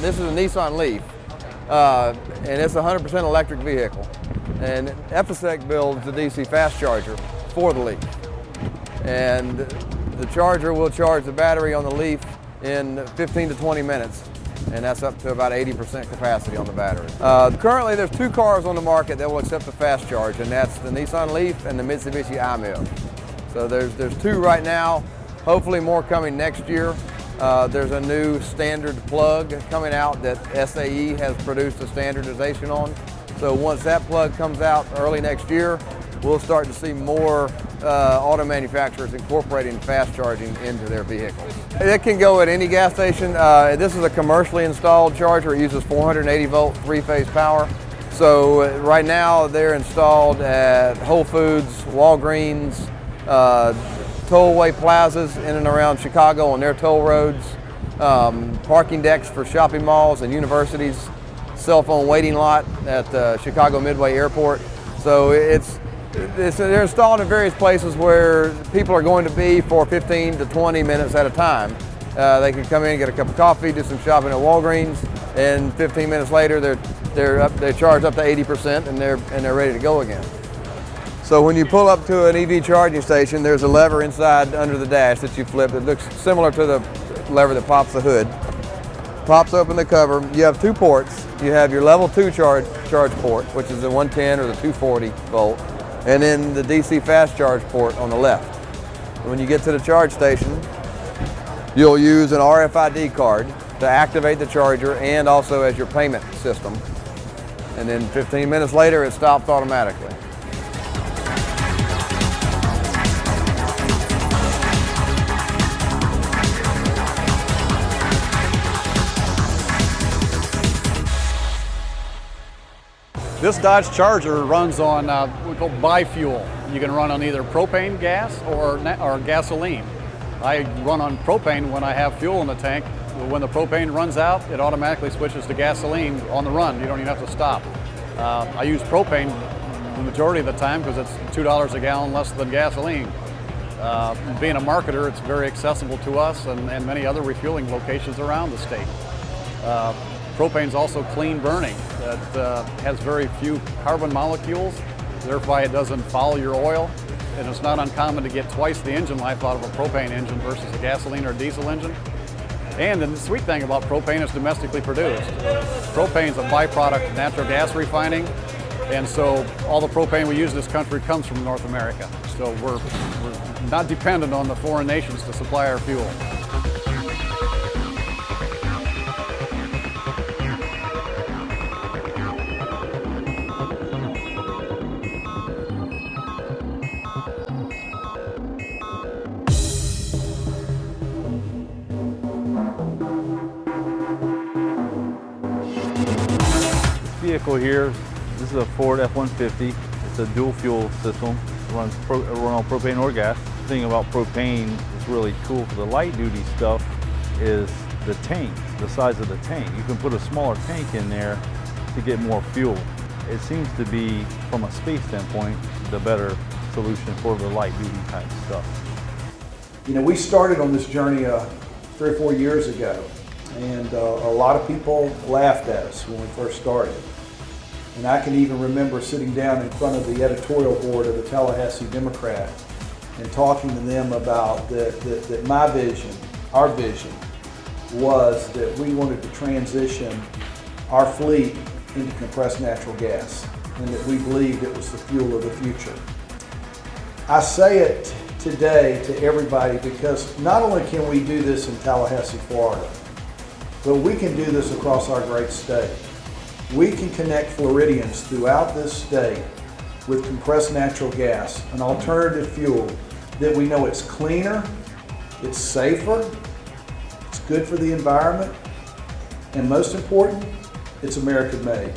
this is a Nissan Leaf, and it's a 100% electric vehicle. And Ephisec builds the DC fast charger for the Leaf. And the charger will charge the battery on the Leaf in 15 to 20 minutes, and that's up to about 80% capacity on the battery. Currently, there's 2 cars on the market that will accept the fast charge, and that's the Nissan Leaf and the Mitsubishi i-MiEV. So there's 2 right now, hopefully more coming next year. There's a new standard plug coming out that SAE has produced a standardization on. So once that plug comes out early next year, we'll start to see more auto manufacturers incorporating fast charging into their vehicles. It can go at any gas station. This is a commercially installed charger. It uses 480 volt 3-phase power. So right now they're installed at Whole Foods, Walgreens, tollway plazas in and around Chicago on their toll roads, parking decks for shopping malls and universities, cell phone waiting lot at Chicago Midway Airport. So they're installed in various places where people are going to be for 15 to 20 minutes at a time. They can come in, get a cup of coffee, do some shopping at Walgreens, and 15 minutes later they're charged up to 80% and they're ready to go again. So when you pull up to an EV charging station, there's a lever inside under the dash that you flip. It looks similar to the lever that pops the hood. Pops open the cover. You have 2 ports. You have your level 2 charge port, which is the 110 or the 240 volt, and then the DC fast charge port on the left. When you get to the charge station, you'll use an RFID card to activate the charger and also as your payment system. And then 15 minutes later, it stops automatically. This Dodge Charger runs on we call bi-fuel. You can run on either propane gas or gasoline. I run on propane when I have fuel in the tank. When the propane runs out, it automatically switches to gasoline on the run. You don't even have to stop. I use propane the majority of the time because it's $2 a gallon less than gasoline. Being a marketer, it's very accessible to us and many other refueling locations around the state. Propane is also clean burning. It has very few carbon molecules, thereby it doesn't foul your oil, and it's not uncommon to get twice the engine life out of a propane engine versus a gasoline or diesel engine. And the sweet thing about propane is domestically produced. Propane is a byproduct of natural gas refining, and so all the propane we use in this country comes from North America. So we're not dependent on the foreign nations to supply our fuel. Vehicle here, this is a Ford F-150. It's a dual fuel system. It runs on propane or gas. The thing about propane is really cool for the light duty stuff is the tank, the size of the tank. You can put a smaller tank in there to get more fuel. It seems to be, from a space standpoint, the better solution for the light duty type stuff. You know, we started on this journey 3 or 4 years ago, and a lot of people laughed at us when we first started. And I can even remember sitting down in front of the editorial board of the Tallahassee Democrat and talking to them about that my vision, our vision, was that we wanted to transition our fleet into compressed natural gas, and that we believed it was the fuel of the future. I say it today to everybody because not only can we do this in Tallahassee, Florida, but we can do this across our great state. We can connect Floridians throughout this state with compressed natural gas, an alternative fuel that we know it's cleaner, it's safer, it's good for the environment, and most important, it's American made.